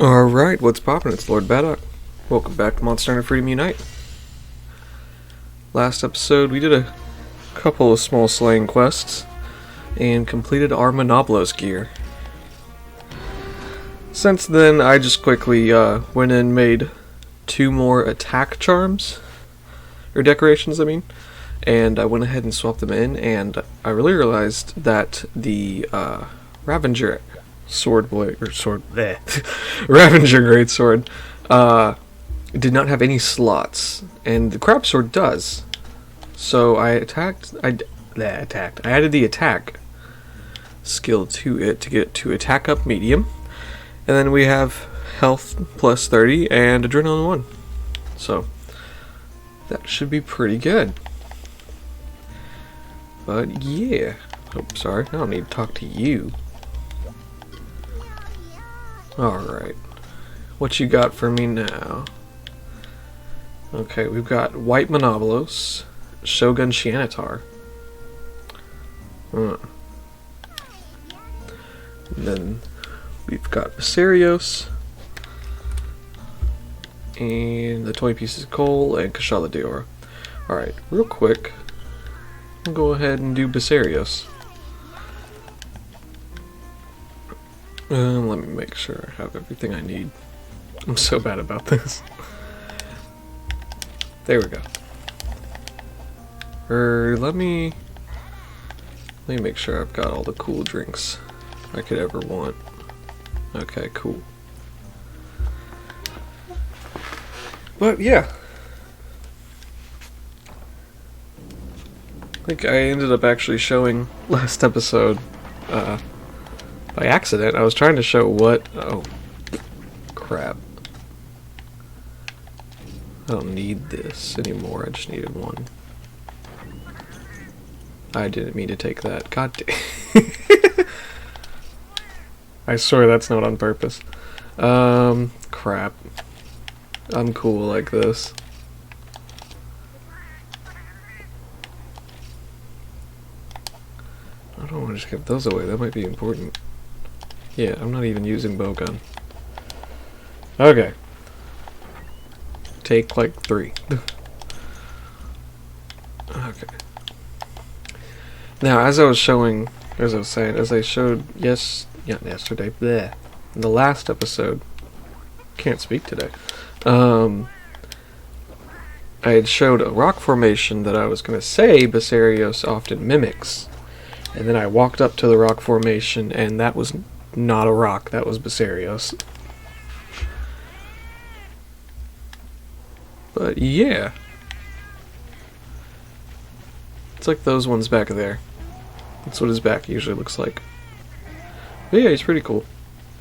Alright, what's poppin'? It's Lord Baddock. Welcome back to Monster Hunter Freedom Unite. Last episode, we did a couple of small slaying quests and completed our Monoblos gear. Since then, I just quickly went and made 2 more attack charms, or decorations, I mean, and I went ahead and swapped them in, and I really realized that the Ravager sword blade, or sword, Ravager greatsword, did not have any slots, and the crab sword does. So I added the attack skill to it to get to attack up medium, and then we have health plus 30 and adrenaline 1. So that should be pretty good. But yeah, oh sorry, I don't need to talk to you. Alright, what you got for me now? Okay, we've got White Monoblos, Shogun Shianatar. Then we've got Viserios, and the 20 pieces of coal, and Kashala Deora. Alright, real quick, I'll go ahead and do Viserios. Let me make sure I have everything I need. I'm so bad about this. There we go. Let me make sure I've got all the cool drinks I could ever want. Okay, cool. But yeah. I think I ended up actually showing last episode, by accident. I was trying to show what... Oh, crap. I don't need this anymore, I just needed one. I didn't mean to take that. God damn. I swear that's not on purpose. Crap. I'm cool like this. I don't want to just give those away, that might be important. Yeah, I'm not even using bowgun. Okay. Take like 3. Okay. Now, as I showed yesterday, bleh, in the last episode, can't speak today, I had showed a rock formation that I was going to say Viserios often mimics, and then I walked up to the rock formation, and that was not a rock, that was Viserios. But yeah. It's like those ones back there. That's what his back usually looks like. But yeah, he's pretty cool.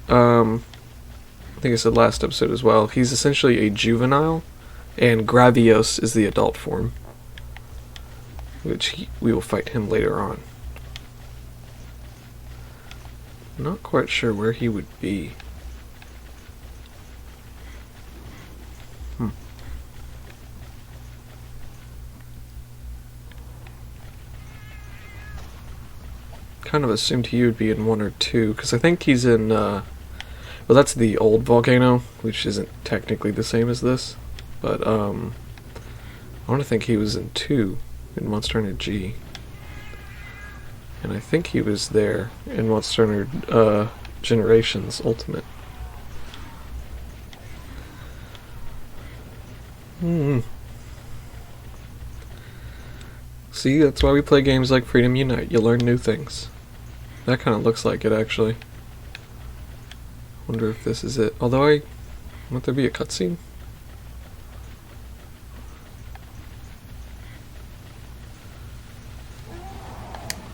I think I said last episode as well, he's essentially a juvenile, and Gravios is the adult form. Which we will fight him later on. Not quite sure where he would be. Kind of assumed he would be in 1 or 2, because I think he's in, well, that's the old volcano, which isn't technically the same as this, but, I want to think he was in 2, in Monster Hunter G. And I think he was there in Monster Hunter, Generations Ultimate. See, that's why we play games like Freedom Unite. You learn new things. That kind of looks like it, actually. Wonder if this is it. Although won't there be a cutscene?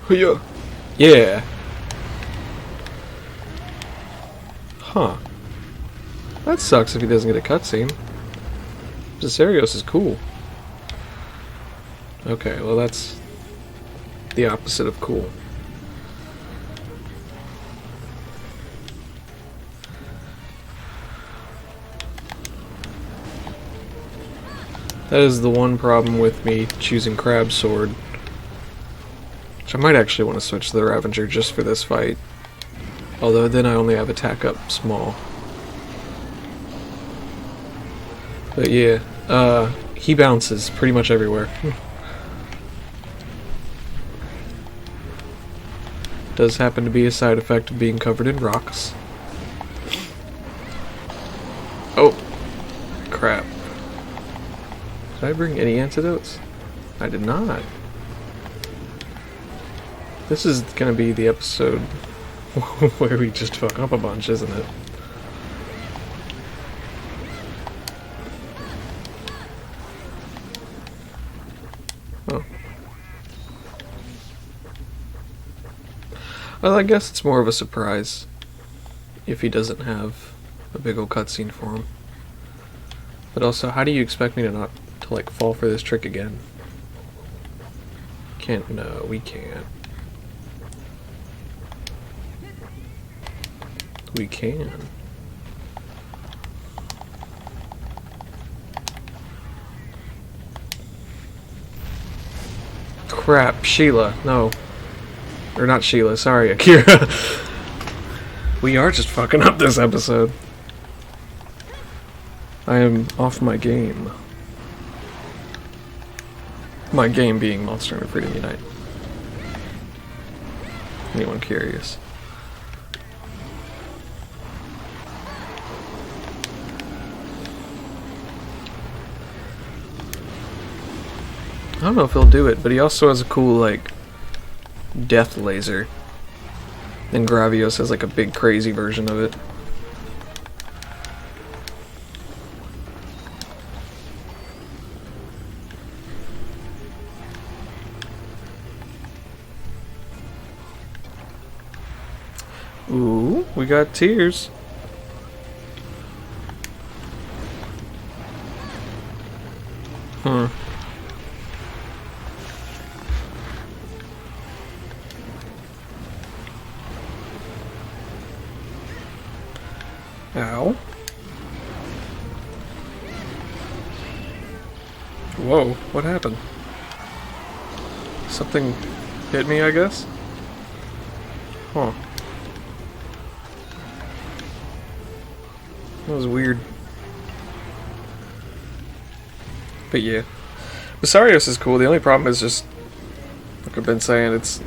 Yeah. Yeah. Huh. That sucks if he doesn't get a cutscene. Viserios is cool. Okay, well that's the opposite of cool. That is the one problem with me choosing Crab Sword. Which I might actually want to switch to the Ravager just for this fight. Although then I only have attack up small. But yeah, he bounces pretty much everywhere. Does happen to be a side effect of being covered in rocks. Oh, crap. Did I bring any antidotes? I did not. This is gonna be the episode where we just fuck up a bunch, isn't it? Oh. Well, I guess it's more of a surprise if he doesn't have a big ol' cutscene for him. But also, how do you expect me to not to like fall for this trick again? Can't. No, we can't. We can. Crap, Sheila. No. Or not Sheila, sorry, Akira. We are just fucking up this episode. I am off my game. My game being Monster Hunter Freedom Unite. Anyone curious? I don't know if he'll do it, but he also has a cool, like, death laser. And Gravios has, like, a big crazy version of it. Ooh, we got tears. Huh. Ow. Whoa, what happened? Something hit me, I guess? Huh. That was weird. But yeah. Basarios is cool, the only problem is just, like I've been saying, it's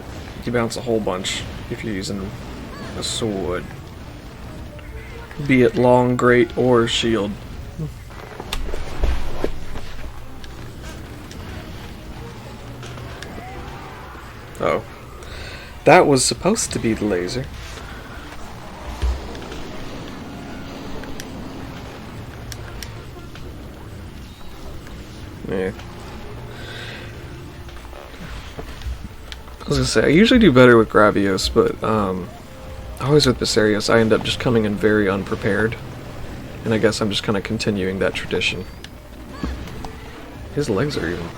you bounce a whole bunch if you're using a sword. Be it long, great, or shield. Oh. That was supposed to be the laser. Yeah. I was gonna say, I usually do better with Gravios, but, always with Basarios, I end up just coming in very unprepared. And I guess I'm just kind of continuing that tradition. His legs are even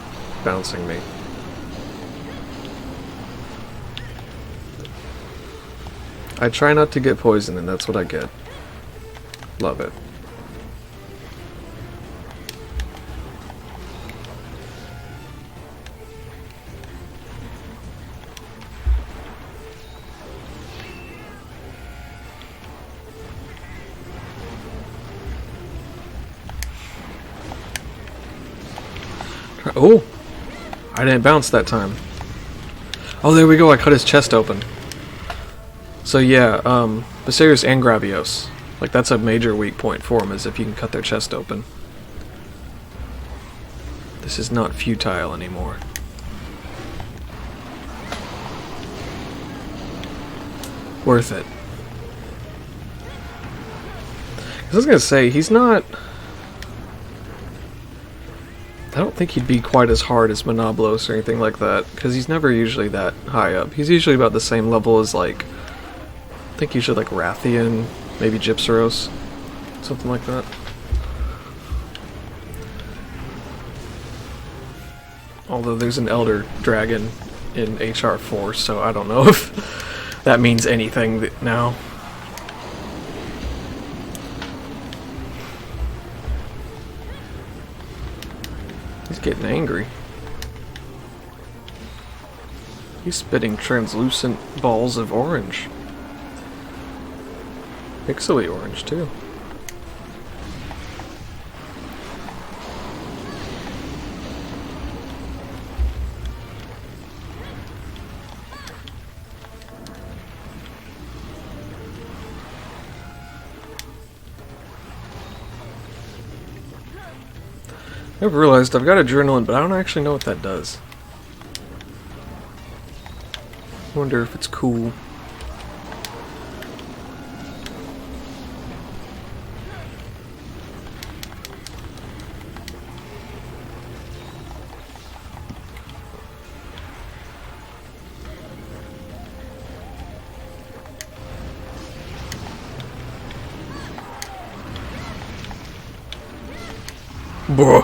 bouncing me. I try not to get poisoned, and that's what I get. Love it. Oh! I didn't bounce that time. Oh, there we go, I cut his chest open. So yeah, Basarios and Gravios. Like, that's a major weak point for him, is if you can cut their chest open. This is not futile anymore. Worth it. I was gonna say, he's not... I don't think he'd be quite as hard as Monoblos or anything like that, because he's never usually that high up. He's usually about the same level as, like, I think usually like Rathian, maybe Gypsaros, something like that. Although there's an Elder Dragon in HR4, so I don't know if that means anything now. He's getting angry. He's spitting translucent balls of orange. Pixely orange, too. I've realized I've got adrenaline, but I don't actually know what that does. Wonder if it's cool. Bro.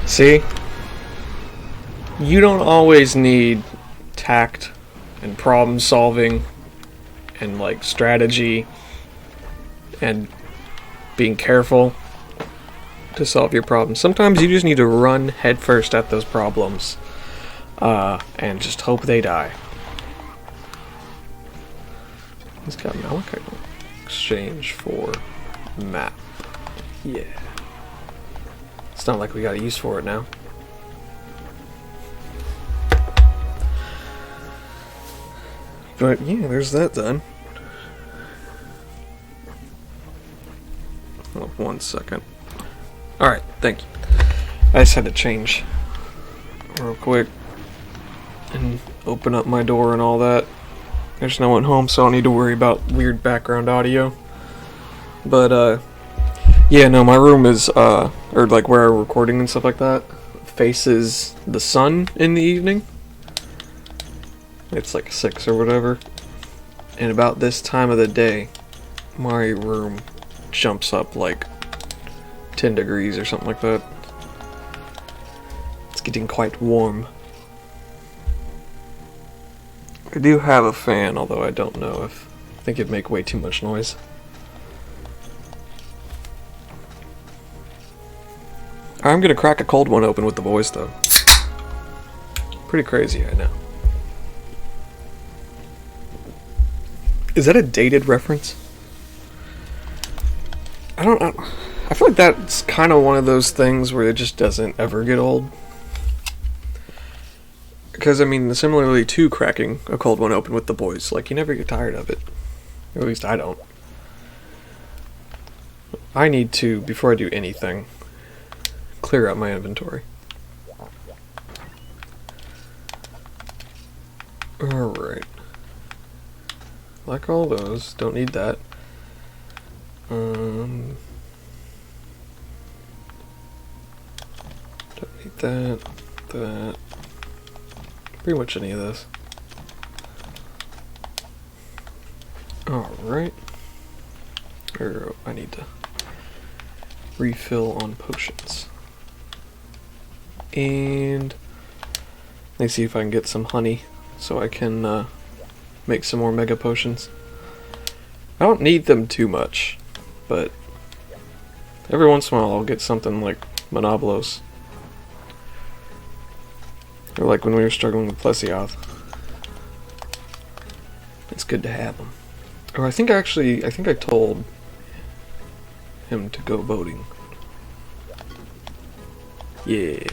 See? You don't always need tact and problem solving and like strategy and being careful to solve your problems. Sometimes you just need to run headfirst at those problems and just hope they die. He's got Malachite exchange for map. Yeah. It's not like we got a use for it now. But yeah, there's that done. Oh, 1 second. Alright, thank you. I just had to change real quick and open up my door and all that. There's no one home, so I don't need to worry about weird background audio. But, yeah, no, my room is, or like where I'm recording and stuff like that, faces the sun in the evening. It's like 6 or whatever. And about this time of the day, my room jumps up like 10 degrees or something like that. It's getting quite warm. I do have a fan, although I don't know if I think it'd make way too much noise. I'm gonna crack a cold one open with the boys though. Pretty crazy, I know. Is that a dated reference? I feel like that's kind of one of those things where it just doesn't ever get old. Because, I mean, similarly to cracking a cold one open with the boys, like, you never get tired of it. Or at least I don't. I need to, before I do anything, clear out my inventory. Alright. Like all those, don't need that. Don't need that. Pretty much any of this. Alright. I need to refill on potions. And let me see if I can get some honey so I can make some more mega potions. I don't need them too much, but every once in a while I'll get something like Monobolos. Or like when we were struggling with Plesioth. It's good to have them. Or I think I told him to go boating. Yeah.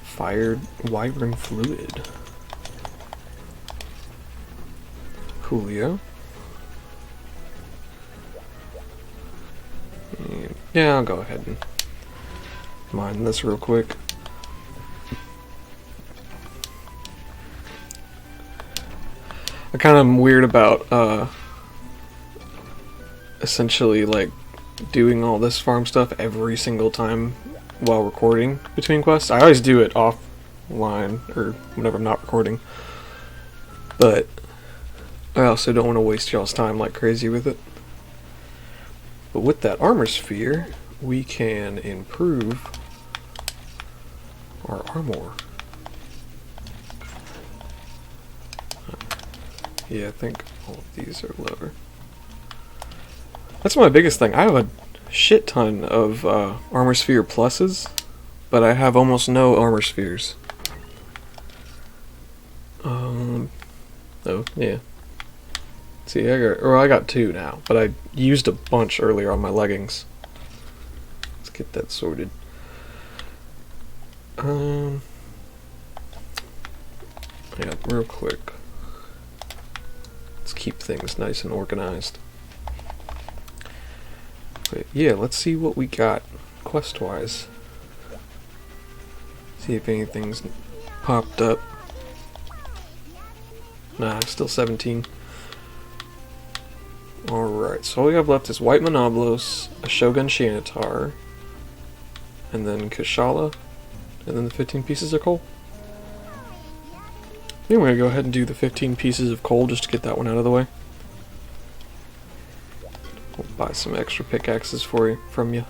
Fired Wyvern Fluid. Coolio. Yeah, I'll go ahead and mine this real quick. I kind of am weird about essentially like doing all this farm stuff every single time while recording between quests. I always do it offline or whenever I'm not recording, but I also don't want to waste y'all's time like crazy with it. But with that armor sphere, we can improve our armor. Yeah, I think all of these are lower. That's my biggest thing. I have a shit ton of armor sphere pluses, but I have almost no armor spheres. Oh, yeah. See, I got 2 now, but I used a bunch earlier on my leggings. Let's get that sorted. Yeah, real quick. Let's keep things nice and organized. But yeah, let's see what we got quest-wise. See if anything's popped up. Nah, still 17. Alright, so all we have left is White Monoblos, a Shogun Shanitar, and then Kushala, and then the 15 pieces of coal. I think we're gonna go ahead and do the 15 pieces of coal just to get that one out of the way. We'll buy some extra pickaxes from you.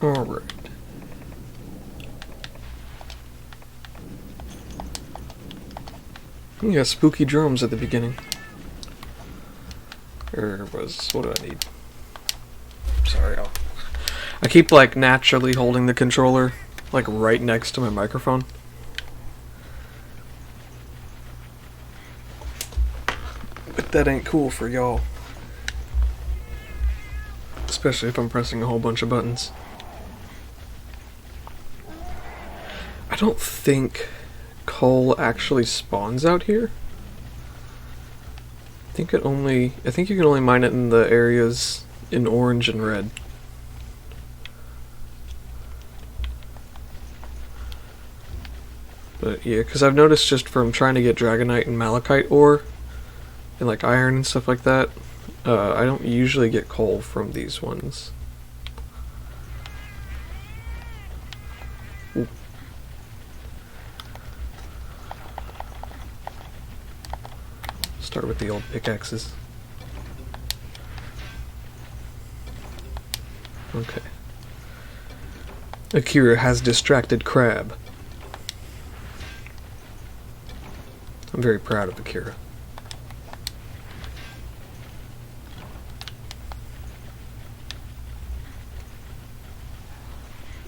Alright. You got spooky drums at the beginning. What do I need? Sorry, I keep like naturally holding the controller like right next to my microphone. But that ain't cool for y'all. Especially if I'm pressing a whole bunch of buttons. I don't think coal actually spawns out here. I think you can only mine it in the areas in orange and red. But yeah, because I've noticed just from trying to get Dragonite and Malachite ore, and like iron and stuff like that, I don't usually get coal from these ones. Ooh. Start with the old pickaxes. Okay. Akira has distracted Crab. I'm very proud of Akira.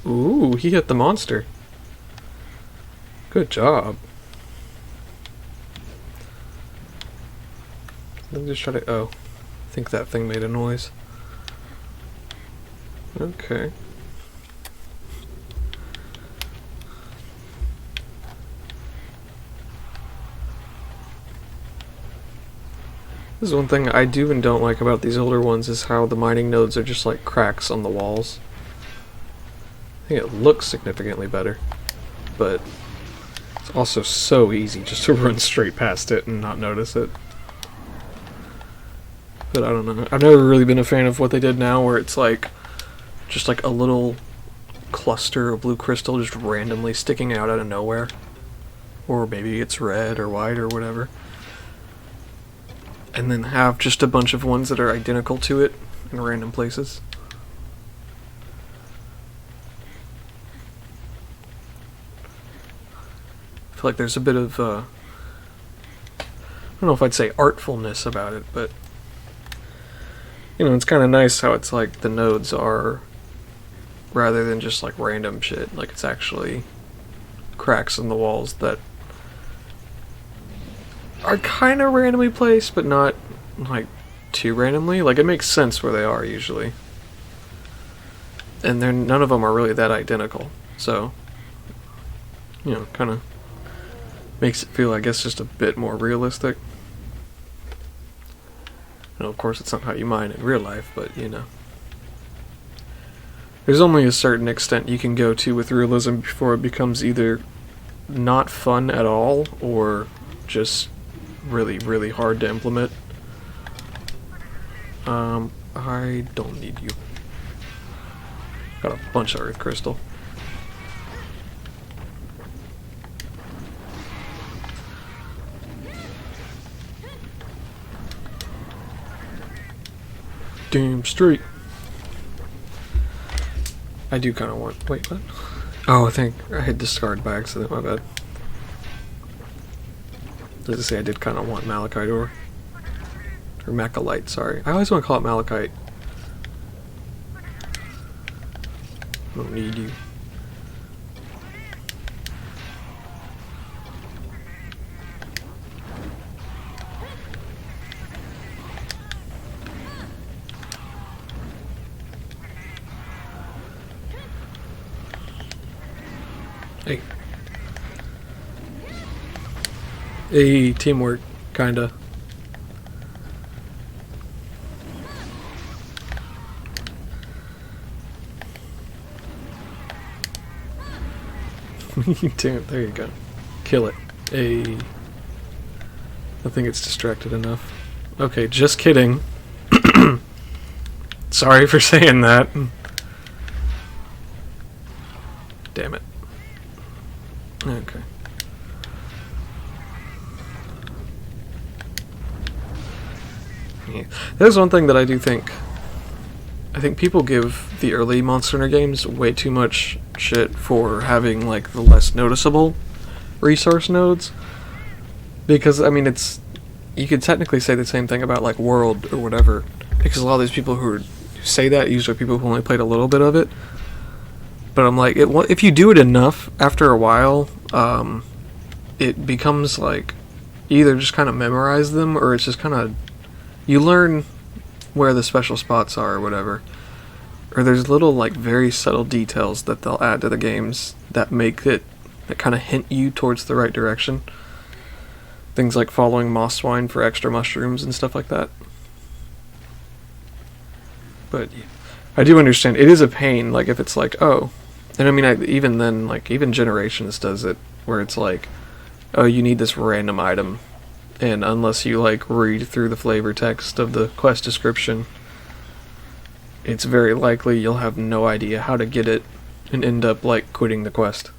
Ooh, he hit the monster. Good job. Let me just try to... oh. I think that thing made a noise. Okay. This is one thing I do and don't like about these older ones is how the mining nodes are just like cracks on the walls. I think it looks significantly better, but it's also so easy just to run straight past it and not notice it. But I don't know. I've never really been a fan of what they did now, where it's like just like a little cluster of blue crystal just randomly sticking out of nowhere. Or maybe it's red or white or whatever. And then have just a bunch of ones that are identical to it in random places. I feel like there's a bit of, I don't know if I'd say artfulness about it, but you know, it's kind of nice how it's like the nodes are, rather than just like random shit, like it's actually cracks in the walls that are kind of randomly placed, but not like too randomly. Like it makes sense where they are usually, and none of them are really that identical. So, you know, kind of makes it feel, I guess, just a bit more realistic. You know, of course, it's not how you mine in real life, but you know, there's only a certain extent you can go to with realism before it becomes either not fun at all or just really, really hard to implement. I don't need you. Got a bunch of earth crystal. Damn straight. I do kind of want... wait, what? Oh, I think I hit discard by accident, my bad. As I say, I did kind of want malachite ore. Or macalite, sorry. I always want to call it malachite. I don't need you. Hey. Hey, teamwork, kinda. Damn, there you go. Kill it. Hey. I think it's distracted enough. Okay, just kidding. Sorry for saying that. Damn it. Okay. Yeah. There's one thing that I do think. I think people give the early Monster Hunter games way too much shit for having, like, the less noticeable resource nodes. Because, I mean, you could technically say the same thing about, like, World or whatever. Because a lot of these people who say that usually are people who only played a little bit of it. But I'm like, if you do it enough, after a while, it becomes, like, you either just kind of memorize them, or it's just kind of, you learn where the special spots are or whatever. Or there's little, like, very subtle details that they'll add to the games that make it, that kind of hint you towards the right direction. Things like following moss swine for extra mushrooms and stuff like that. But yeah, I do understand. It is a pain, like, if it's like, oh. And I mean, even then, like, even Generations does it, where it's like, oh, you need this random item. And unless you, like, read through the flavor text of the quest description, it's very likely you'll have no idea how to get it and end up, like, quitting the quest.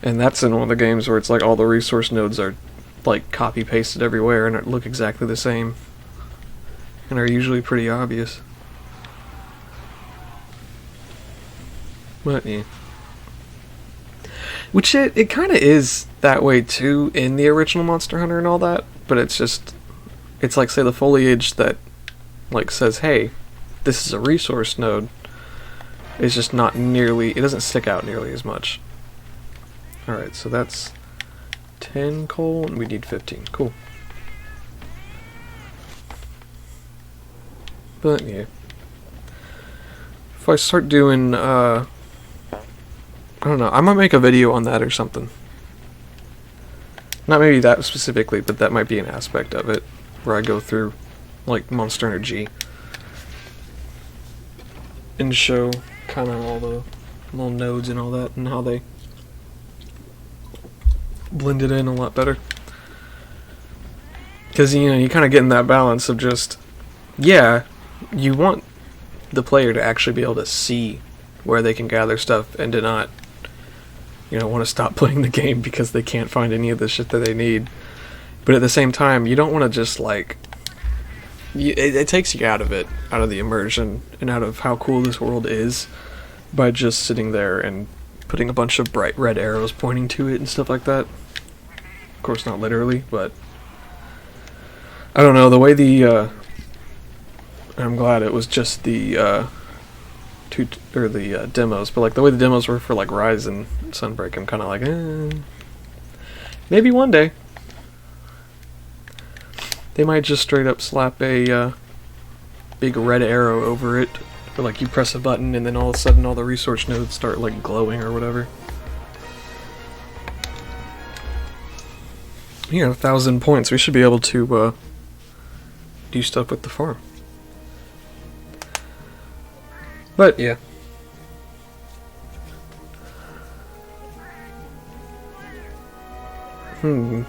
And that's in one of the games where it's like all the resource nodes are, like, copy-pasted everywhere and look exactly the same. And are usually pretty obvious. But, yeah. Which it kind of is that way too in the original Monster Hunter and all that, but it's like, say, the foliage that, like, says, hey, this is a resource node, is just not nearly, it doesn't stick out nearly as much. Alright, so that's 10 coal, and we need 15. Cool. But, yeah. If I start doing, I don't know, I might make a video on that or something. Not maybe that specifically, but that might be an aspect of it, where I go through, like, Monster Hunter G. And show kind of all the little nodes and all that, and how they blend it in a lot better. Because, you know, you kind of get in that balance of just, yeah, you want the player to actually be able to see where they can gather stuff and to not, you know, want to stop playing the game because they can't find any of the shit that they need. But at the same time, you don't want to just, like, it takes you out of it, out of the immersion, and out of how cool this world is, by just sitting there and putting a bunch of bright red arrows pointing to it and stuff like that. Of course, not literally, but I don't know, the way I'm glad it was just the demos, but, like, the way the demos were for, like, Rise and Sunbreak, I'm kind of like, maybe one day they might just straight up slap a big red arrow over it, or, like, you press a button and then all of a sudden all the resource nodes start, like, glowing or whatever. You know, 1,000 points. We should be able to do stuff with the farm. But, yeah. I'm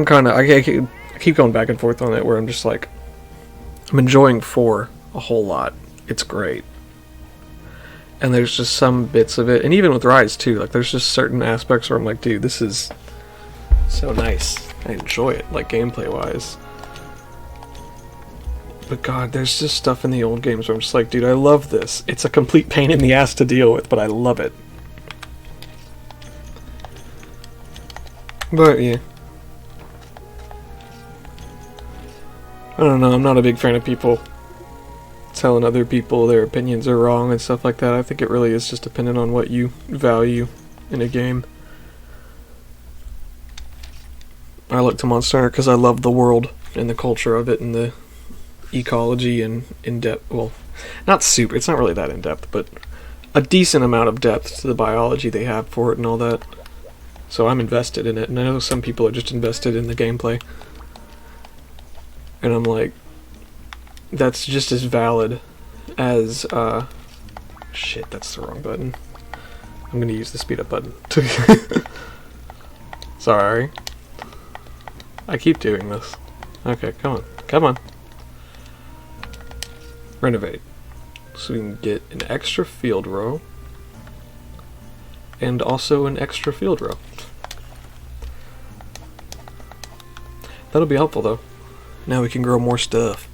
kind of, I keep going back and forth on it, where I'm just like, I'm enjoying 4 a whole lot. It's great. And there's just some bits of it, and even with Rise too, like, there's just certain aspects where I'm like, dude, this is so nice. I enjoy it, like, gameplay wise. But god, there's just stuff in the old games where I'm just like, dude, I love this. It's a complete pain in the ass to deal with, but I love it. But, yeah. I don't know, I'm not a big fan of people telling other people their opinions are wrong and stuff like that. I think it really is just dependent on what you value in a game. I look to Monster Hunter because I love the world and the culture of it and the ecology and in-depth, well, not super, it's not really that in-depth, but a decent amount of depth to the biology they have for it and all that. So I'm invested in it, and I know some people are just invested in the gameplay. And I'm like, that's just as valid as, shit, that's the wrong button. I'm gonna use the speed up button. Sorry. I keep doing this. Okay, come on. Come on. Renovate. So we can get an extra field row. And also an extra field row. That'll be helpful though. Now we can grow more stuff.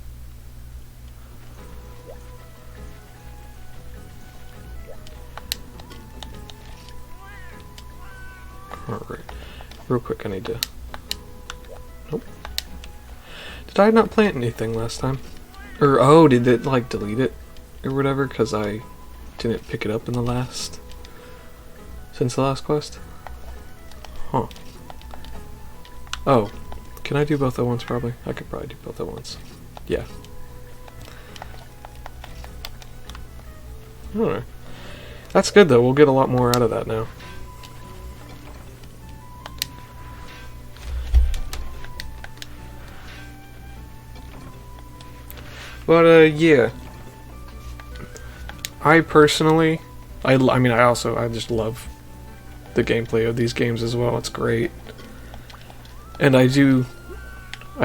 Alright. Real quick, I need to... Nope. Did I not plant anything last time? Or, oh, did it, like, delete it? Or whatever, because I didn't pick it up in the last... Since the last quest? Huh. Oh. Can I do both at once, probably? I could probably do both at once. Yeah. Alright. That's good, though. We'll get a lot more out of that now. But, yeah. I personally... I mean, I just love the gameplay of these games as well. It's great. And I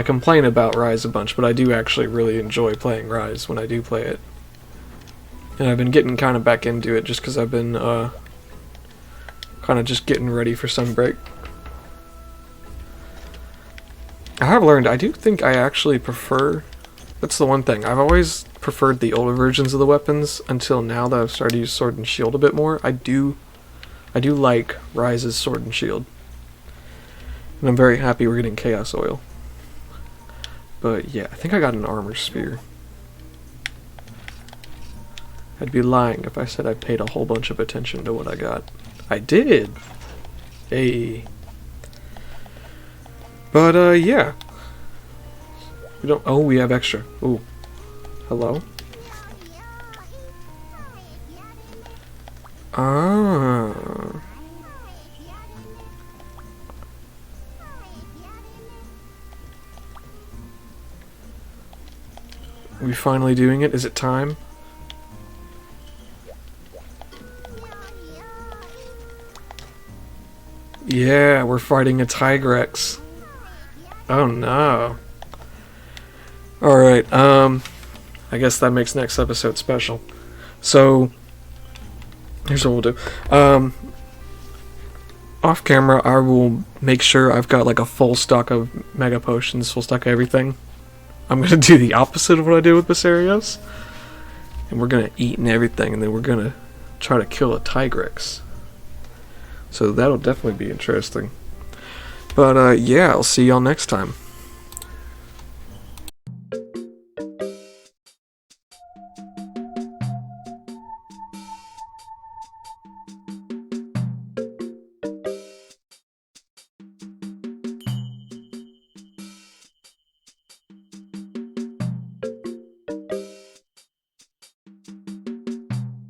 complain about Rise a bunch, but I do actually really enjoy playing Rise when I do play it. And I've been getting kind of back into it just because I've been, kind of just getting ready for some break. I have learned, I do think I actually prefer... That's the one thing. I've always preferred the older versions of the weapons until now that I've started to use Sword and Shield a bit more. I do like Rise's Sword and Shield. And I'm very happy we're getting Chaos Oil. But yeah, I think I got an Armor Sphere. I'd be lying if I said I paid a whole bunch of attention to what I got. I did! Hey. But, yeah. We don't... Oh, we have extra. Ooh. Hello? Ah. Are we finally doing it? Is it time? Yeah, we're fighting a Tigrex. Oh no. Alright, I guess that makes next episode special. So, here's what we'll do. Off camera, I will make sure I've got like a full stock of Mega Potions, full stock of everything. I'm gonna do the opposite of what I did with Basarios. And we're gonna eat and everything, and then we're gonna try to kill a Tigrex. So that'll definitely be interesting. But, yeah, I'll see y'all next time.